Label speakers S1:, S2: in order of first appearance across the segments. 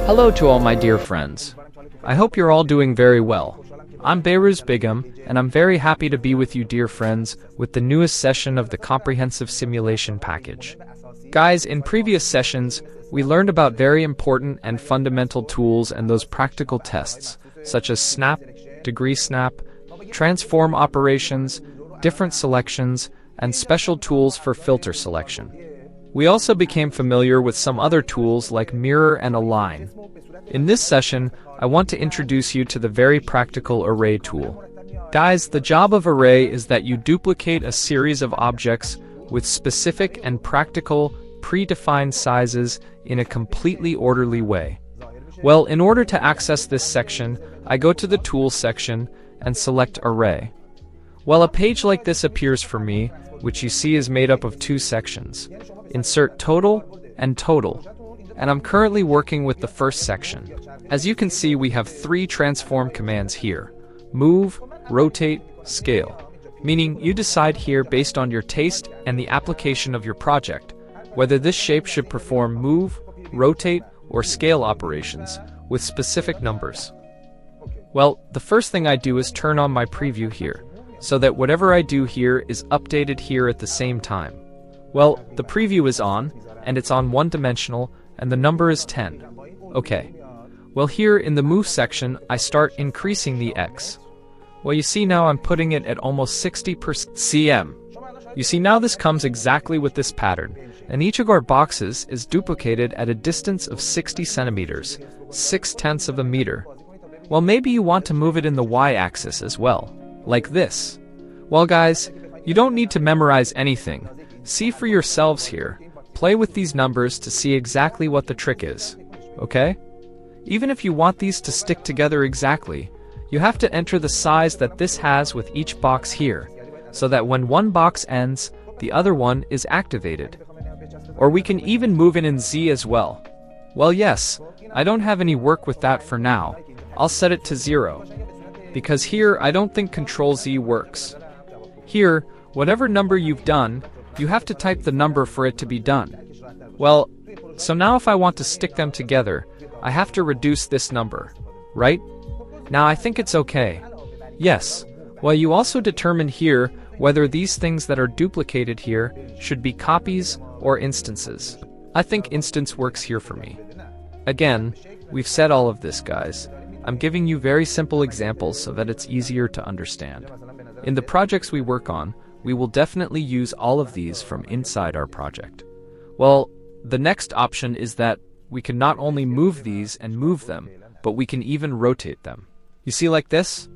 S1: Hello to all my dear friends. I hope you're all doing very well. I'm Behrouz Bigham, and I'm very happy to be with you dear friends with the newest session of the Comprehensive Simulation Package. Guys, in previous sessions, we learned about very important and fundamental tools and those practical tests, such as snap, degree snap, transform operations, different selections, and special tools for filter selection. We also became familiar with some other tools like mirror and align. In this session, I want to introduce you to the very practical array tool. Guys, the job of array is that you duplicate a series of objects with specific and practical, predefined sizes in a completely orderly way. Well, in order to access this section, I go to the Tools section and select Array. Well, a page like this appears for me, which you see is made up of two sections. Insert Total and Total. And I'm currently working with the first section. As you can see, we have three transform commands here. Move, rotate, scale. Meaning you decide here based on your taste and the application of your project, whether this shape should perform move, rotate, or scale operations with specific numbers. Well, the first thing I do is turn on my preview here, so that whatever I do here is updated here at the same time. Well, the preview is on, and it's on one-dimensional, and the number is 10. Okay. Well, here in the Move section, I start increasing the X. Well, you see now I'm putting it at almost 60% cm. You see now this comes exactly with this pattern, and each of our boxes is duplicated at a distance of 60 centimeters, 0.6 of a meter. Well, maybe you want to move it in the Y-axis as well, like this. Well, guys, you don't need to memorize anything. See for yourselves here. Play with these numbers to see exactly what the trick is, okay? Even if you want these to stick together exactly, you have to enter the size that this has with each box here, so that when one box ends, the other one is activated. Or we can even move it in Z as well. Well, yes, I don't have any work with that for now. I'll set it to 0. Because here, I don't think Ctrl-Z works. Here, whatever number you've done, you have to type the number for it to be done. Well, so now if I want to stick them together, I have to reduce this number, right? Now I think it's okay. Yes. Well, you also determine here whether these things that are duplicated here should be copies or instances. I think instance works here for me. Again, we've said all of this, guys. I'm giving you very simple examples so that it's easier to understand. In the projects we work on, we will definitely use all of these from inside our project. Well, the next option is that we can not only move these and move them, but we can even rotate them. You see like this?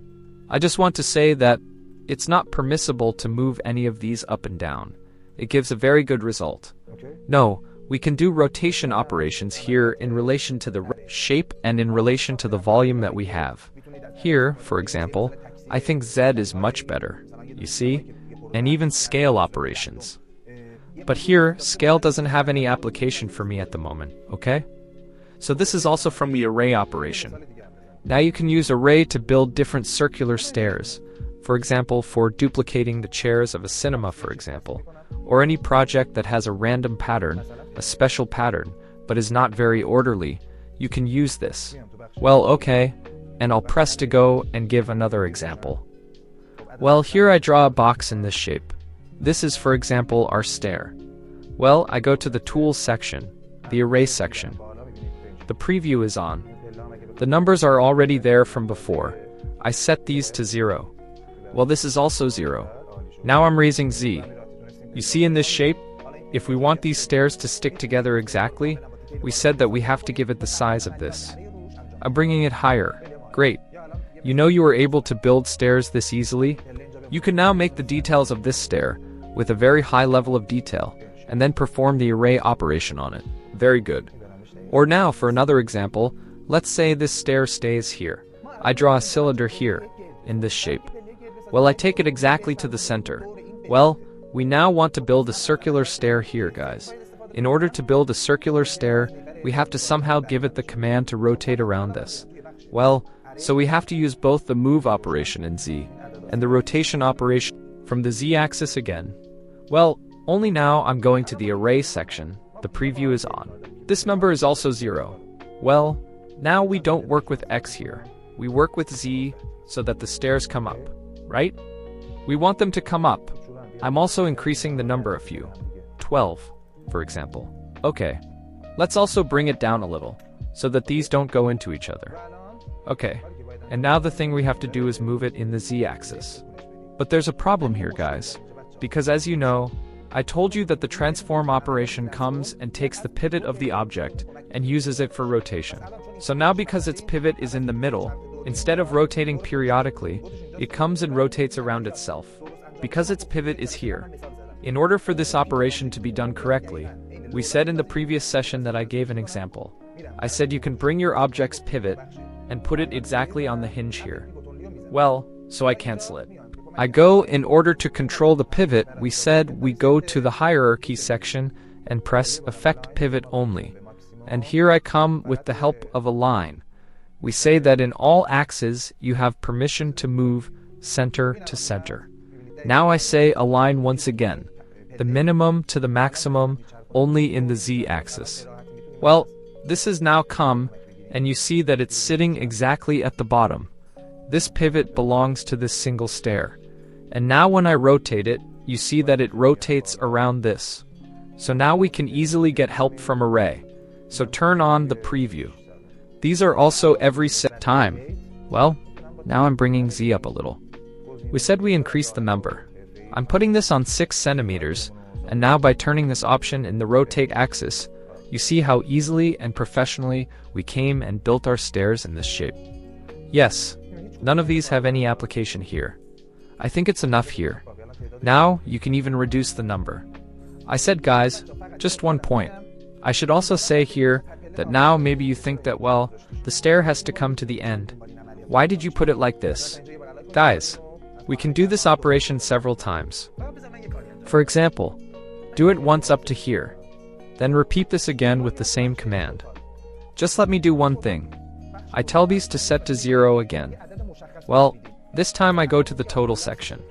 S1: I just want to say that it's not permissible to move any of these up and down. It gives a very good result. No, we can do rotation operations here in relation to the shape and in relation to the volume that we have. Here, for example, I think Z is much better. You see? And even scale operations. But here, scale doesn't have any application for me at the moment, okay? So this is also from the array operation. Now you can use array to build different circular stairs. For example, for duplicating the chairs of a cinema, for example. Or any project that has a random pattern, a special pattern, but is not very orderly, you can use this. Well, okay, and I'll press to go and give another example. Well, here I draw a box in this shape. This is, for example, our stair. Well, I go to the Tools section, the Array section. The preview is on. The numbers are already there from before. I set these to 0. Well, this is also 0. Now I'm raising Z. You see in this shape, if we want these stairs to stick together exactly, we said that we have to give it the size of this. I'm bringing it higher. Great. You know you were able to build stairs this easily? You can now make the details of this stair with a very high level of detail and then perform the array operation on it. Very good. Or now for another example, let's say this stair stays here. I draw a cylinder here, in this shape. Well, I take it exactly to the center. Well, we now want to build a circular stair here, guys. In order to build a circular stair, we have to somehow give it the command to rotate around this. Well, so we have to use both the move operation in Z and the rotation operation from the Z-axis again. Well, only now I'm going to the array section. The preview is on. This number is also 0. Well, Now we don't work with X here. We work with Z so that the stairs come up, right? We want them to come up. I'm also increasing the number a few. 12, for example. Okay. Let's also bring it down a little, so that these don't go into each other. Okay. And now the thing we have to do is move it in the Z-axis. But there's a problem here, guys. Because as you know, I told you that the transform operation comes and takes the pivot of the object and uses it for rotation. So now because its pivot is in the middle, instead of rotating periodically, it comes and rotates around itself. Because its pivot is here. In order for this operation to be done correctly, we said in the previous session that I gave an example. I said you can bring your object's pivot and put it exactly on the hinge here. Well, so I cancel it. I go, in order to control the pivot, we said we go to the hierarchy section and press Effect Pivot Only. And here I come with the help of a line. We say that in all axes you have permission to move center to center. Now I say align once again, the minimum to the maximum only in the Z-axis. Well, this has now come, and you see that it's sitting exactly at the bottom. This pivot belongs to this single stair. And now when I rotate it, you see that it rotates around this. So now we can easily get help from Array. So turn on the preview. These are also every set time. Well, now I'm bringing Z up a little. We said we increase the number. I'm putting this on 6 centimeters, and now by turning this option in the rotate axis, you see how easily and professionally we came and built our stairs in this shape. Yes, none of these have any application here. I think it's enough here. Now, you can even reduce the number. I said, guys, just one point. I should also say here that now maybe you think that, well, the stair has to come to the end. Why did you put it like this? Guys, we can do this operation several times. For example, do it once up to here. Then repeat this again with the same command. Just let me do one thing. I tell these to set to 0 again. Well, this time I go to the total section.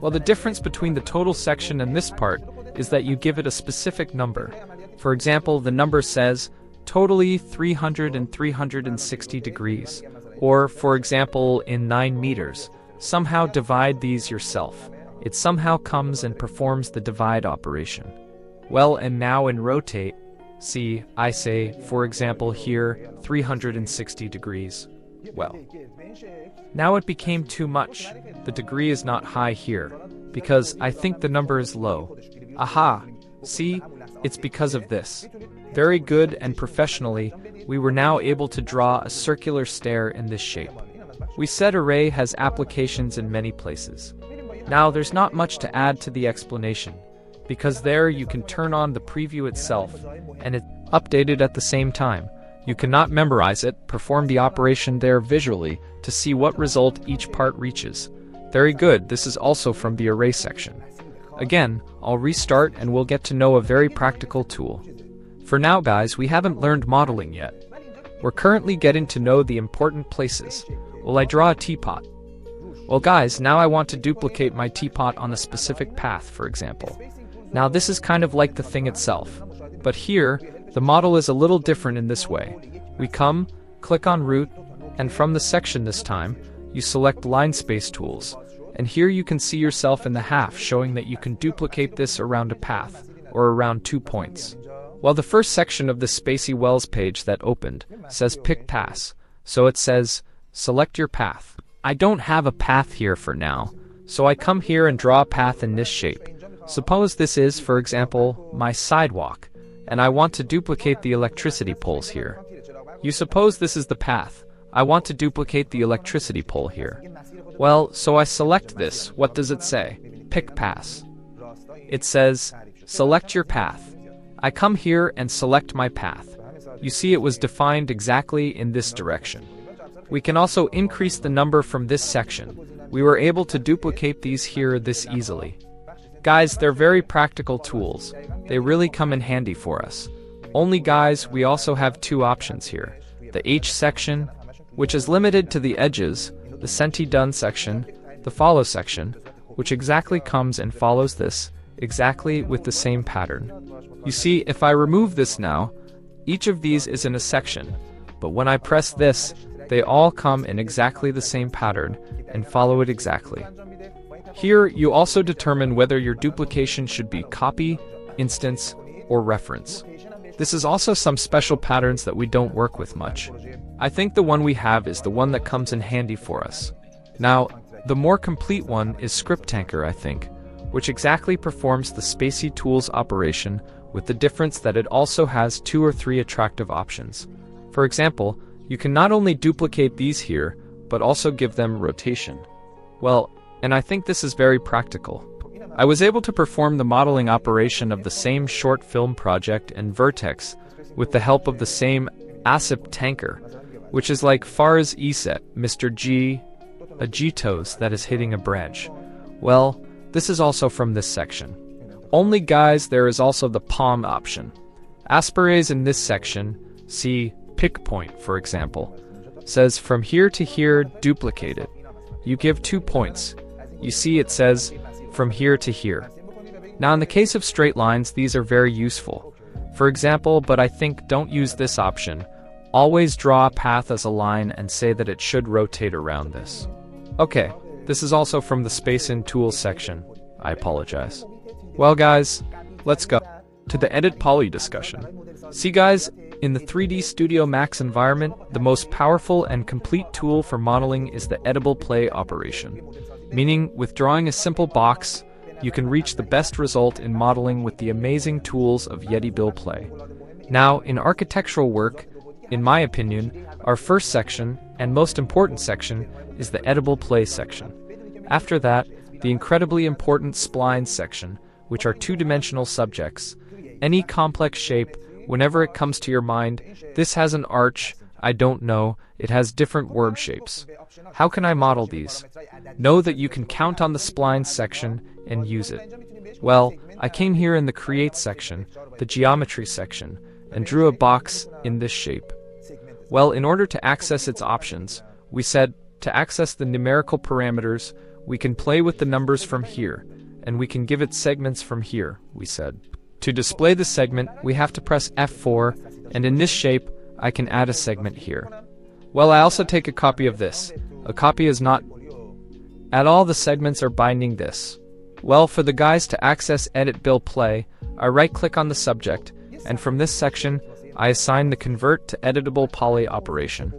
S1: Well, the difference between the total section and this part is that you give it a specific number. For example, the number says totally 300 and 360 degrees. Or, for example, in 9 meters. Somehow divide these yourself. It somehow comes and performs the divide operation. Well, and now in rotate, see, I say, for example here, 360 degrees. Well, now it became too much. The degree is not high here, because I think the number is low. Aha! See, it's because of this. Very good and professionally, we were now able to draw a circular stair in this shape. We said Array has applications in many places. Now there's not much to add to the explanation, because there you can turn on the preview itself, and it's updated at the same time. You cannot memorize it, perform the operation there visually to see what result each part reaches. Very good, this is also from the Array section. Again, I'll restart and we'll get to know a very practical tool. For now guys, we haven't learned modeling yet. We're currently getting to know the important places. Will I draw a teapot? Well guys, now I want to duplicate my teapot on a specific path, for example. Now this is kind of like the thing itself. But here, the model is a little different in this way. We come, click on Root, and from the section this time, you select Line Space Tools. And here you can see yourself in the half, showing that you can duplicate this around a path, or around 2 points. Well, the first section of the Spacey Wells page that opened says Pick Pass, so it says, select your path. I don't have a path here for now, so I come here and draw a path in this shape. Suppose this is, for example, my sidewalk, and I want to duplicate the electricity poles here. You suppose this is the path. I want to duplicate the electricity pole here. Well, so I select this. What does it say? Pick Pass. It says, select your path. I come here and select my path. You see it was defined exactly in this direction. We can also increase the number from this section. We were able to duplicate these here this easily. Guys, they're very practical tools. They really come in handy for us. Only guys, we also have 2 options here. The H section, which is limited to the edges, the Senti-Done section, the Follow section, which exactly comes and follows this, exactly with the same pattern. You see, if I remove this now, each of these is in a section, but when I press this, they all come in exactly the same pattern and follow it exactly. Here, you also determine whether your duplication should be copy, instance, or reference. This is also some special patterns that we don't work with much. I think the one we have is the one that comes in handy for us. Now, the more complete one is ScriptTanker, I think, which exactly performs the Spacey Tools operation with the difference that it also has 2 or 3 attractive options. For example, you can not only duplicate these here, but also give them rotation. Well, and I think this is very practical. I was able to perform the modeling operation of the same short film project and vertex with the help of the same ASIP tanker, which is like Far's ESET, Mr. G, a G-toes that is hitting a branch. Well, this is also from this section. Only guys, there is also the palm option. Aspirates in this section, see pick point for example, says from here to here duplicate it. You give 2 points. You see it says from here to here. Now in the case of straight lines, these are very useful. For example, but I think don't use this option. Always draw a path as a line and say that it should rotate around this. Okay, this is also from the Space in Tools section. I apologize. Well guys, let's go to the Edit Poly discussion. See guys, in the 3D Studio Max environment, the most powerful and complete tool for modeling is the Editable Poly operation. Meaning, with drawing a simple box, you can reach the best result in modeling with the amazing tools of Editable Poly. Now, in architectural work, in my opinion, our first section, and most important section, is the Editable Poly section. After that, the incredibly important splines section, which are 2-dimensional subjects. Any complex shape, whenever it comes to your mind, this has an arch, I don't know, it has different word shapes. How can I model these? Know that you can count on the splines section and use it. Well, I came here in the Create section, the Geometry section, and drew a box in this shape. Well, in order to access its options, we said, to access the numerical parameters, we can play with the numbers from here, and we can give it segments from here, we said. To display the segment, we have to press F4, and in this shape, I can add a segment here. Well, I also take a copy of this. A copy is not at all the segments are binding this. Well, for the guys to access Editable Poly, I right-click on the subject, and from this section, I assign the Convert to Editable Poly operation.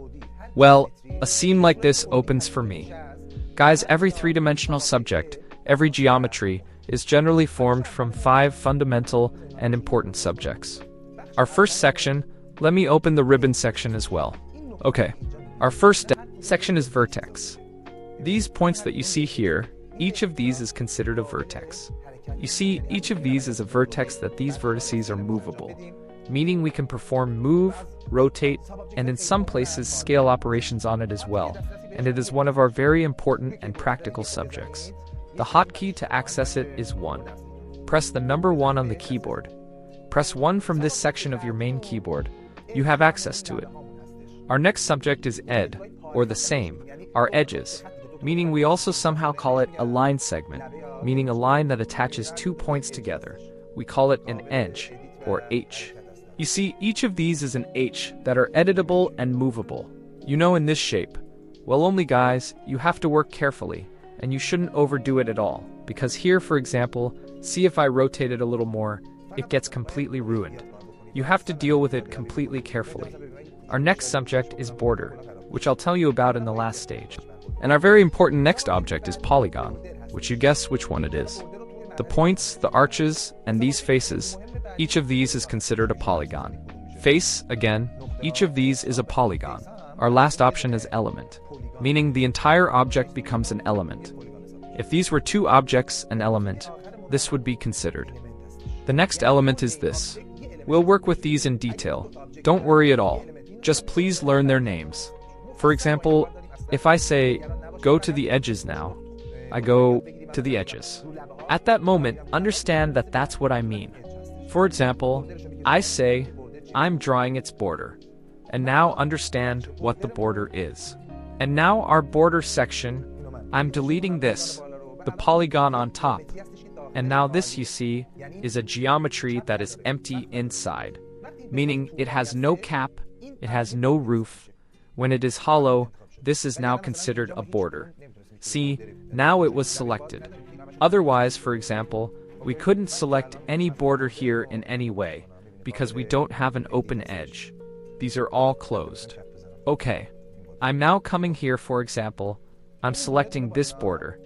S1: Well, a scene like this opens for me. Guys, every 3-dimensional subject, every geometry, is generally formed from 5 fundamental and important subjects. Our first section, let me open the ribbon section as well. Okay, our first section is vertex. These points that you see here, each of these is considered a vertex. You see, each of these is a vertex that these vertices are movable, meaning we can perform move, rotate, and in some places scale operations on it as well, and it is one of our very important and practical subjects. The hotkey to access it is 1. Press the number 1 on the keyboard. Press 1 from this section of your main keyboard. You have access to it. Our next subject is ed, or the same, our edges, meaning we also somehow call it a line segment, meaning a line that attaches 2 points together. We call it an edge, or H. You see, each of these is an H that are editable and movable. You know, in this shape. Well, only guys, you have to work carefully, and you shouldn't overdo it at all, because here, for example, see if I rotate it a little more, it gets completely ruined. You have to deal with it completely carefully. Our next subject is border, which I'll tell you about in the last stage. And our very important next object is polygon, which you guess which one it is. The points, the arches, and these faces, each of these is considered a polygon. Face, again, each of these is a polygon. Our last option is element, meaning the entire object becomes an element. If these were 2 objects, an element, this would be considered. The next element is this. We'll work with these in detail. Don't worry at all. Just please learn their names. For example, if I say, go to the edges now, I go to the edges. At that moment, understand that that's what I mean. For example, I say, I'm drawing its border. And now understand what the border is. And now our border section, I'm deleting this, the polygon on top. And now this, you see, is a geometry that is empty inside, meaning it has no cap, It has no roof. When it is hollow, this is now considered a border. See, now it was selected. Otherwise, for example, we couldn't select any border here in any way, because we don't have an open edge. These are all closed. Okay, I'm now coming here, for example, I'm selecting this border.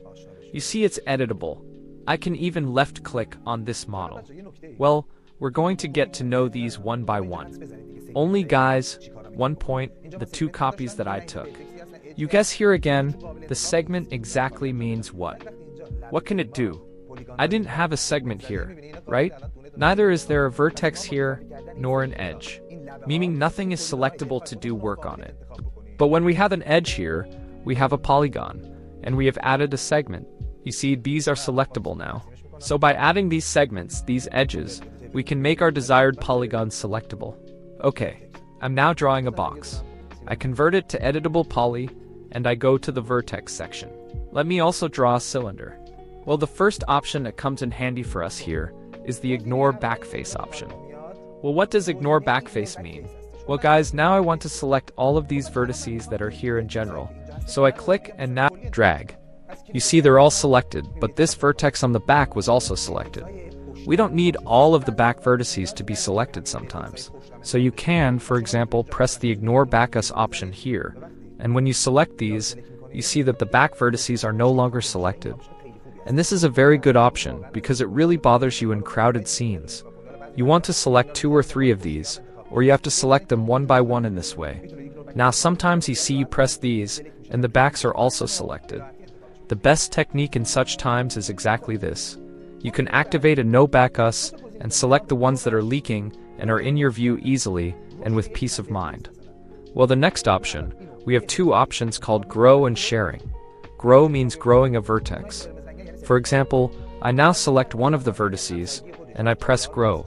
S1: You see it's editable. I can even left-click on this model. Well, we're going to get to know these one by one. Only guys, 1 point, the 2 copies that I took. You guess here again, the segment exactly means what? What can it do? I didn't have a segment here, right? Neither is there a vertex here, nor an edge, meaning nothing is selectable to do work on it. But when we have an edge here, we have a polygon, and we have added a segment. You see, these are selectable now. So by adding these segments, these edges, we can make our desired polygon selectable. Okay, I'm now drawing a box. I convert it to Editable Poly, and I go to the vertex section. Let me also draw a cylinder. Well, the first option that comes in handy for us here is the Ignore Backface option. Well, what does Ignore Backface mean? Well guys, now I want to select all of these vertices that are here in general. So I click and now drag. You see they're all selected, but this vertex on the back was also selected. We don't need all of the back vertices to be selected sometimes. So you can, for example, press the Ignore Backus option here. And when you select these, you see that the back vertices are no longer selected. And this is a very good option because it really bothers you in crowded scenes. You want to select 2 or 3 of these, or you have to select them one by one in this way. Now sometimes you see you press these, and the backs are also selected. The best technique in such times is exactly this. You can activate a No Backus and select the ones that are leaking and are in your view easily and with peace of mind. Well, the next option, we have 2 options called Grow and Sharing. Grow means growing a vertex. For example, I now select one of the vertices, and I press Grow.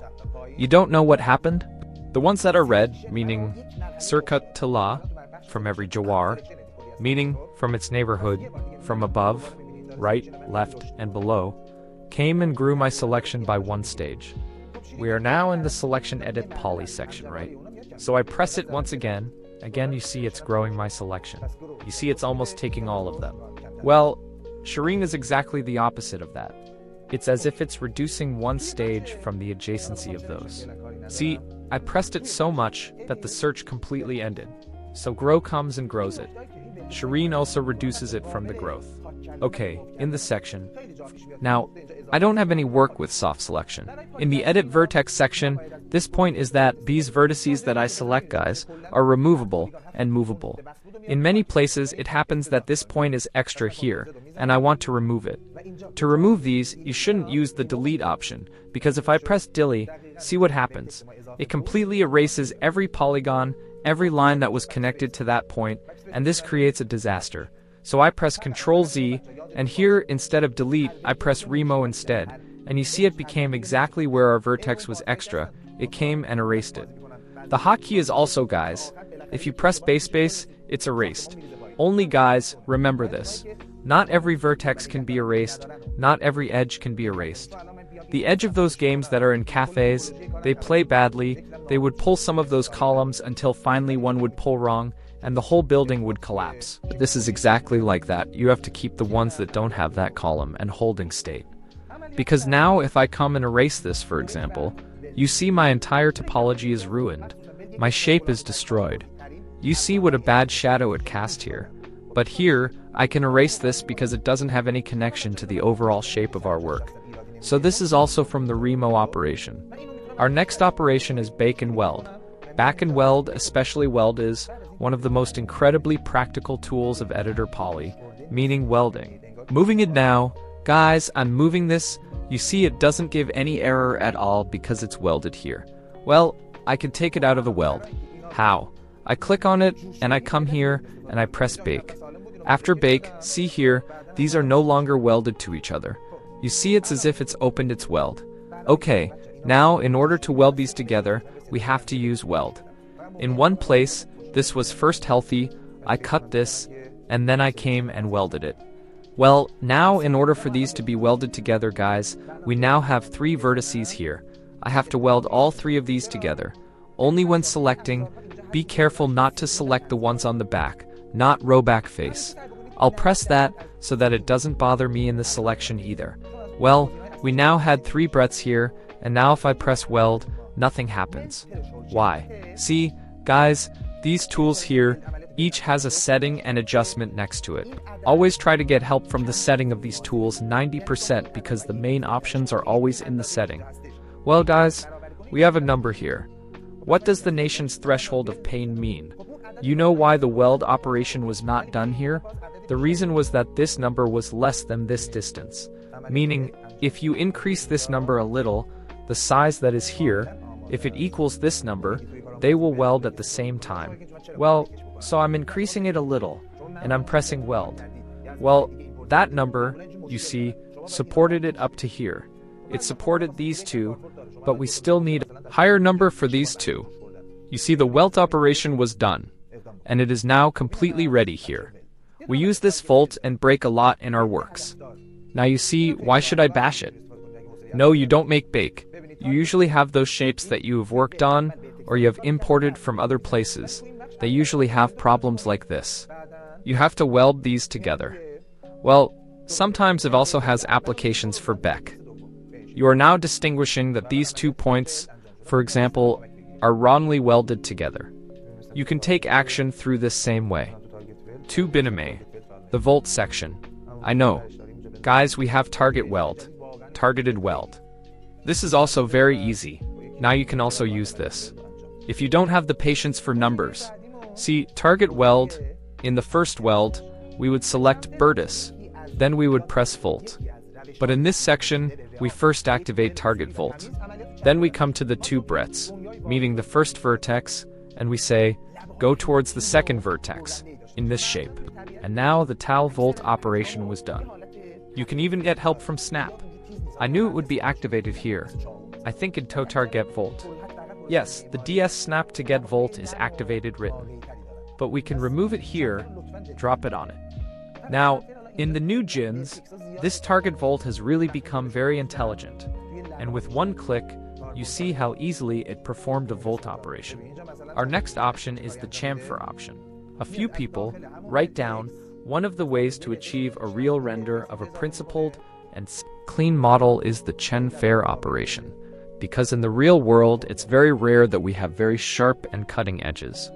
S1: You don't know what happened? The ones that are red, meaning Circa Tala, from every Jawar, meaning from its neighborhood, from above, right, left, and below, came and grew my selection by 1 stage. We are now in the Selection Edit Poly section, right? So I press it once again. Again, you see it's growing my selection. You see it's almost taking all of them. Well, Sharing is exactly the opposite of that. It's as if it's reducing 1 stage from the adjacency of those. See, I pressed it so much that the search completely ended. So Grow comes and grows it. Sharing also reduces it from the growth. Okay, in the section. Now, I don't have any work with soft selection. In the Edit Vertex section, this point is that these vertices that I select, guys, are removable and movable. In many places, it happens that this point is extra here, and I want to remove it. To remove these, you shouldn't use the Delete option, because if I press Delete, see what happens. It completely erases every polygon, every line that was connected to that point, and this creates a disaster. So I press Ctrl Z, and here, instead of Delete, I press Remo instead, and you see it became exactly where our vertex was extra. It came and erased it. The hotkey is also, guys, if you press backspace, it's erased. Only, guys, remember this. Not every vertex can be erased, not every edge can be erased. The edge of those games that are in cafes, they play badly, they would pull some of those columns until finally one would pull wrong, and the whole building would collapse. This is exactly like that. You have to keep the ones that don't have that column and holding state. Because now if I come and erase this, for example, you see my entire topology is ruined. My shape is destroyed. You see what a bad shadow it cast here. But here, I can erase this because it doesn't have any connection to the overall shape of our work. So this is also from the Remo operation. Our next operation is Bake and Weld. Back and Weld, especially Weld, is one of the most incredibly practical tools of Editor Poly, meaning welding. Moving it now, guys, I'm moving this. You see it doesn't give any error at all because it's welded here. Well, I can take it out of the weld. How? I click on it, and I come here, and I press Bake. After Bake, see here, these are no longer welded to each other. You see it's as if it's opened its weld. Okay, now in order to weld these together, we have to use Weld. In one place, this was first healthy, I cut this, and then I came and welded it. Well, now in order for these to be welded together, guys, we now have 3 vertices here. I have to weld all 3 of these together. Only when selecting, be careful not to select the ones on the back, not row back face. I'll press that so that it doesn't bother me in the selection either. Well, we now had 3 breadths here, and now if I press weld, nothing happens. Why? See, guys, these tools here, each has a setting and adjustment next to it. Always try to get help from the setting of these tools 90% because the main options are always in the setting. Well guys, we have a number here. What does the nation's threshold of pain mean? You know why the weld operation was not done here? The reason was that this number was less than this distance. Meaning, if you increase this number a little, the size that is here, if it equals this number, they will weld at the same time. Well, so I'm increasing it a little, and I'm pressing weld. Well, that number, you see, supported it up to here. It supported these two, but we still need a higher number for these two. You see, the weld operation was done, and it is now completely ready here. We use this volt and break a lot in our works. Now you see, why should I bash it? No, you don't make bake. You usually have those shapes that you have worked on, or you have imported from other places. They usually have problems like this. You have to weld these together. Well, sometimes it also has applications for Beck. You are now distinguishing that these 2 points, for example, are wrongly welded together. You can take action through this same way. To Bigham, the volt section. I know. Guys, we have targeted weld. This is also very easy. Now you can also use this. If you don't have the patience for numbers, see, target weld, in the first weld, we would select Behrouz, then we would press volt. But in this section, we first activate target volt. Then we come to the 2 breadths, meaning the first vertex, and we say, go towards the second vertex, in this shape. And now the tal volt operation was done. You can even get help from Snap. I knew it would be activated here. I think in totar get volt. Yes, the DS snap to get volt is activated written. But we can remove it here, drop it on it. Now, in the new gins, this target volt has really become very intelligent. And with one click, you see how easily it performed a volt operation. Our next option is the chamfer option. A few people write down one of the ways to achieve a real render of a principled and clean model is the chamfer operation, because in the real world it's very rare that we have very sharp and cutting edges.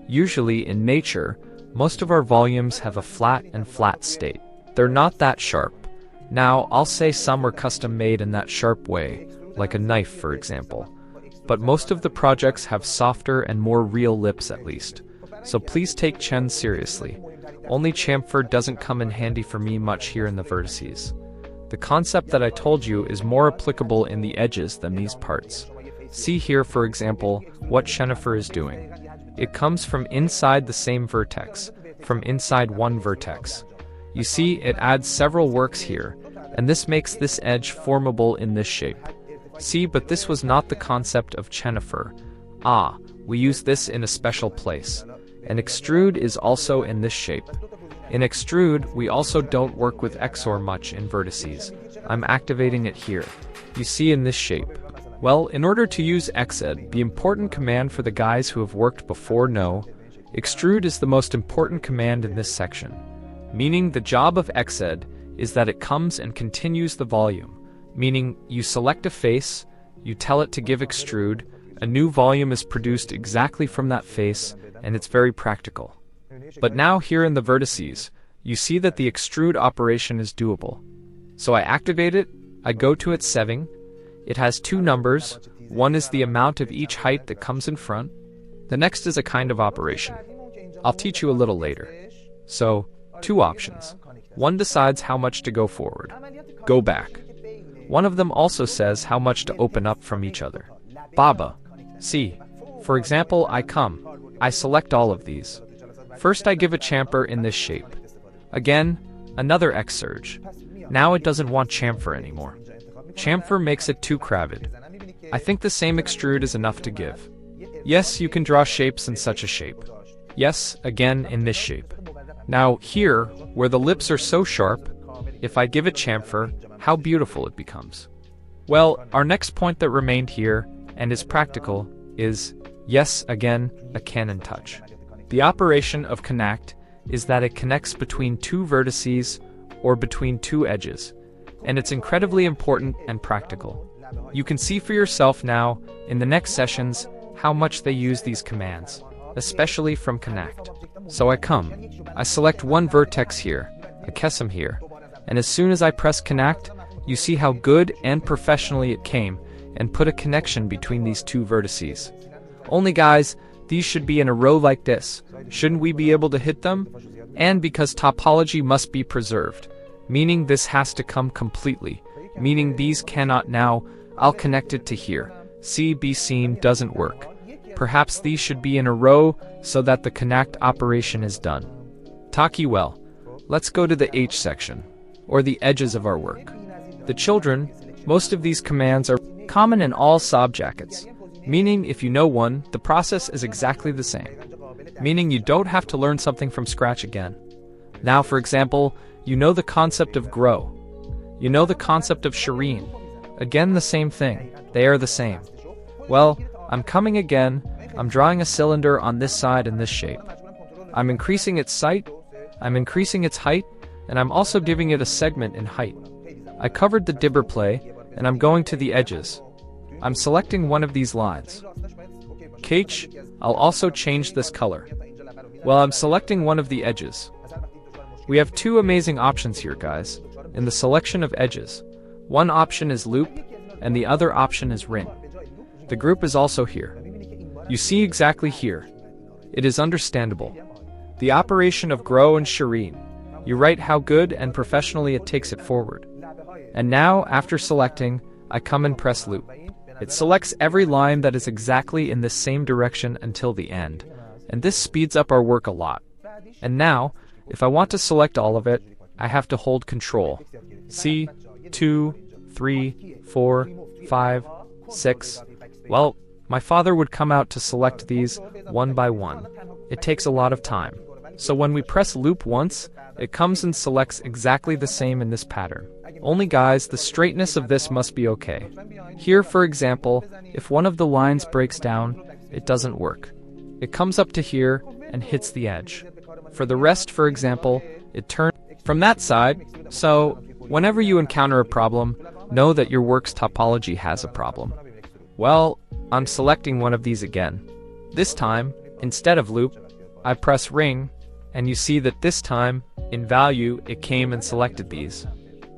S1: Usually in nature, most of our volumes have a flat and flat state. They're not that sharp. Now, I'll say some are custom made in that sharp way, like a knife for example. But most of the projects have softer and more real lips at least. So please take Chen seriously. Only chamfer doesn't come in handy for me much here in the vertices. The concept that I told you is more applicable in the edges than these parts. See here for example, what chamfer is doing. It comes from inside the same vertex, from inside one vertex. You see, it adds several works here, and this makes this edge formable in this shape. See, but this was not the concept of chamfer. We use this in a special place. And extrude is also in this shape. In extrude, we also don't work with XOR much in vertices. I'm activating it here. You see in this shape. Well, in order to use XED, the important command for the guys who have worked before know, extrude is the most important command in this section. Meaning the job of XED is that it comes and continues the volume. Meaning you select a face, you tell it to give extrude, a new volume is produced exactly from that face, and it's very practical. But now here in the vertices, you see that the extrude operation is doable. So I activate it, I go to its setting. It has 2 numbers. One is the amount of each height that comes in front. The next is a kind of operation. I'll teach you a little later. So, 2 options. One decides how much to go forward, go back. One of them also says how much to open up from each other. Baba. See, for example, I select all of these. First I give a chamfer in this shape. Again, another X surge. Now it doesn't want chamfer anymore. Chamfer makes it too crowded. I think the same extrude is enough to give. Yes, you can draw shapes in such a shape. Yes, again in this shape. Now here, where the lips are so sharp, if I give it chamfer, how beautiful it becomes. Well, our next point that remained here, and is practical, is Yes, again, a canon touch. The operation of connect is that it connects between two vertices or between two edges, and it's incredibly important and practical. You can see for yourself now, in the next sessions, how much they use these commands, especially from connect. So I select one vertex here, a chasm here, and as soon as I press connect, you see how good and professionally it came and put a connection between these two vertices. Only guys, these should be in a row like this. Shouldn't we be able to hit them? And because topology must be preserved, meaning this has to come completely, meaning these cannot now, I'll connect it to here. See, be seen doesn't work. Perhaps these should be in a row so that the connect operation is done. Taki well. Let's go to the H section, or the edges of our work. The children, most of these commands are common in all sob jackets, meaning if you know one, the process is exactly the same, meaning you don't have to learn something from scratch again. Now, for example, you know the concept of grow. You know the concept of Shireen. Again, the same thing. They are the same. Well, I'm coming again. I'm drawing a cylinder on this side in this shape. I'm increasing its height, I'm increasing its height, and I'm also giving it a segment in height. I covered the dibber play, and I'm going to the edges. I'm selecting one of these lines. Cache, I'll also change this color. Well, I'm selecting one of the edges. We have two amazing options here, guys, in the selection of edges. One option is loop, and the other option is ring. The group is also here. You see exactly here. It is understandable. The operation of grow and Shireen. You write how good and professionally it takes it forward. And now, after selecting, I come and press loop. It selects every line that is exactly in the same direction until the end, and this speeds up our work a lot. And now, if I want to select all of it, I have to hold Control. See, 2, 3, 4, 5, 6. Well, my father would come out to select these one by one. It takes a lot of time. So when we press loop once, it comes and selects exactly the same in this pattern. Only guys, the straightness of this must be okay. Here, for example, if one of the lines breaks down, it doesn't work. It comes up to here and hits the edge. For the rest, for example, it turns from that side, so whenever you encounter a problem, know that your work's topology has a problem. Well, I'm selecting one of these again. This time, instead of loop, I press ring, and you see that this time, in value, it came and selected these.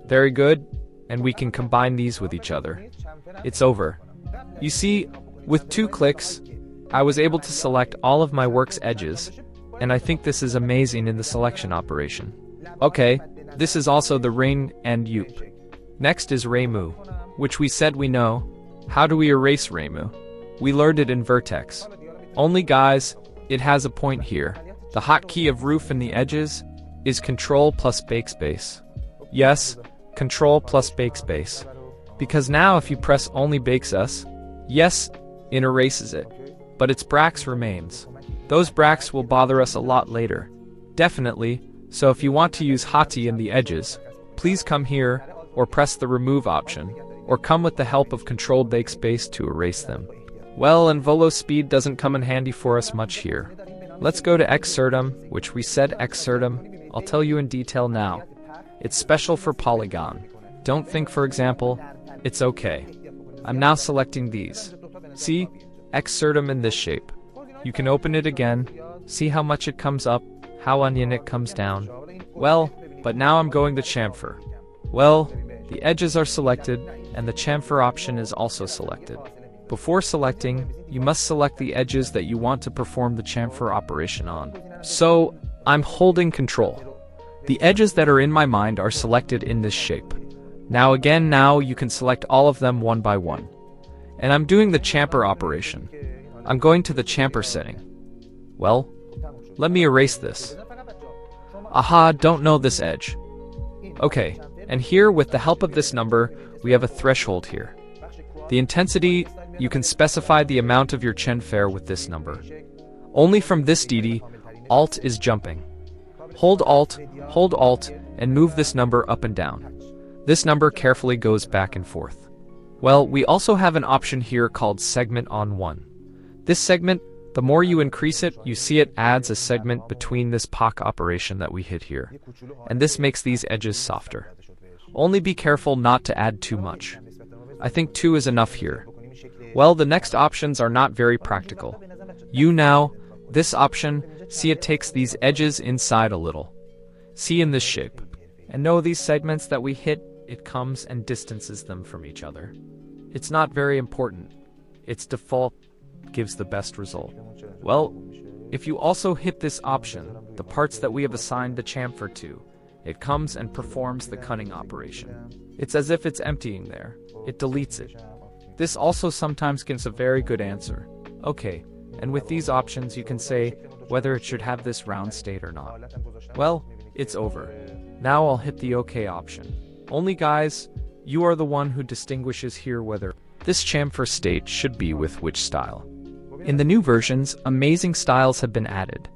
S1: Very good, and we can combine these with each other. It's over. You see, with 2 clicks, I was able to select all of my work's edges, and I think this is amazing in the selection operation. Okay, this is also the ring and yoop. Next is remove, which we said we know. How do we erase remove? We learned it in Vertex. Only guys, it has a point here. The hotkey of roof in the edges is Control plus backspace. Yes, Control plus backspace. Because now if you press only backspace, yes, it erases it. But its brackets remains. Those brackets will bother us a lot later. Definitely, so if you want to use hotkey in the edges, please come here, or press the remove option, or come with the help of Control backspace to erase them. Well, and volo speed doesn't come in handy for us much here. Let's go to Xcertum, which we said Xcertum. I'll tell you in detail now. It's special for Polygon. Don't think, for example, it's okay. I'm now selecting these. See, Xcertum in this shape. You can open it again, see how much it comes up, how onion it comes down. Well, but now I'm going to chamfer. Well, the edges are selected, and the chamfer option is also selected. Before selecting, you must select the edges that you want to perform the chamfer operation on. So, I'm holding Control. The edges that are in my mind are selected in this shape. Now you can select all of them one by one. And I'm doing the chamfer operation. I'm going to the chamfer setting. Well, let me erase this. Aha, don't know this edge. Okay, and here with the help of this number, we have a threshold here. The intensity, you can specify the amount of your chamfer with this number. Only from this DD, Alt is jumping. Hold Alt, and move this number up and down. This number carefully goes back and forth. Well, we also have an option here called segment on 1. This segment, the more you increase it, you see it adds a segment between this POC operation that we hit here. And this makes these edges softer. Only be careful not to add too much. I think 2 is enough here. Well, the next options are not very practical. This option, see it takes these edges inside a little. See in this shape. And know these segments that we hit, it comes and distances them from each other. It's not very important. Its default gives the best result. Well, if you also hit this option, the parts that we have assigned the chamfer to, it comes and performs the cutting operation. It's as if it's emptying there. It deletes it. This also sometimes gives a very good answer. Okay, and with these options you can say whether it should have this round state or not. Well, it's over. Now I'll hit the OK option. Only guys, you are the one who distinguishes here whether this chamfer state should be with which style. In the new versions, amazing styles have been added.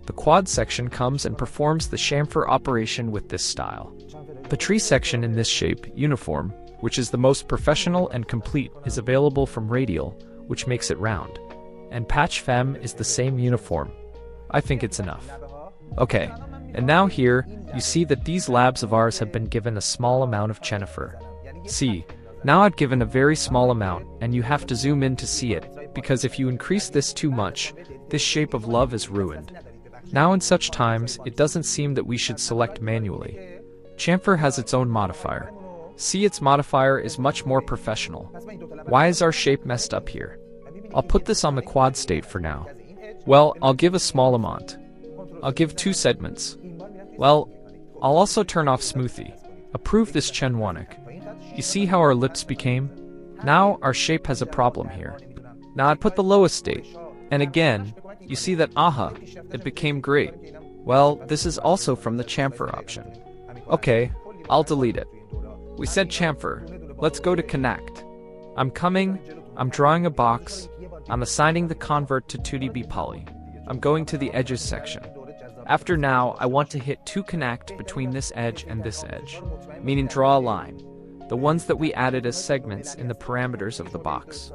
S1: The quad section comes and performs the chamfer operation with this style. The tree section in this shape, uniform, which is the most professional and complete, is available from radial, which makes it round. And patch fem is the same uniform. I think it's enough. Okay, and now here, you see that these labs of ours have been given a small amount of chamfer. See, now I've given a very small amount, and you have to zoom in to see it, because if you increase this too much, this shape of love is ruined. Now in such times, it doesn't seem that we should select manually. Chamfer has its own modifier. See, its modifier is much more professional. Why is our shape messed up here? I'll put this on the quad state for now. Well, I'll give a small amount. I'll give 2 segments. Well, I'll also turn off smoothie. Approve this Chenwanik. You see how our lips became? Now our shape has a problem here. Now I'd put the lowest state. And again, you see that it became great. Well, this is also from the chamfer option. Okay, I'll delete it. We said chamfer. Let's go to connect. I'm coming. I'm drawing a box. I'm assigning the convert to 2D Poly. I'm going to the edges section. After now, I want to hit 2 connect between this edge and this edge, meaning draw a line. The ones that we added as segments in the parameters of the box.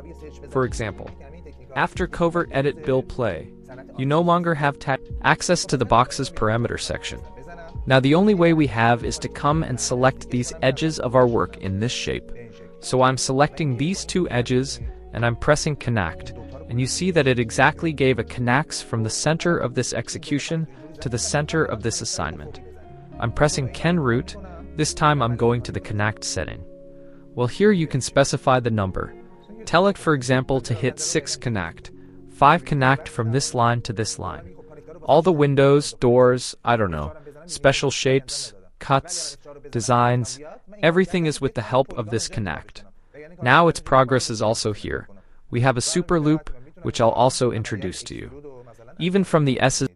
S1: For example, after covert edit bill play, you no longer have access to the box's parameter section. Now the only way we have is to come and select these edges of our work in this shape. So I'm selecting these 2 edges and I'm pressing connect, and you see that it exactly gave a connects from the center of this execution to the center of this assignment. I'm pressing Ken root. This time I'm going to the connect setting. Well, here you can specify the number. Tell it, for example, to hit 6 connect, 5 connect from this line to this line. All the windows, doors, special shapes, cuts, designs, everything is with the help of this connect. Now its progress is also here. We have a super loop, which I'll also introduce to you. Even from the S's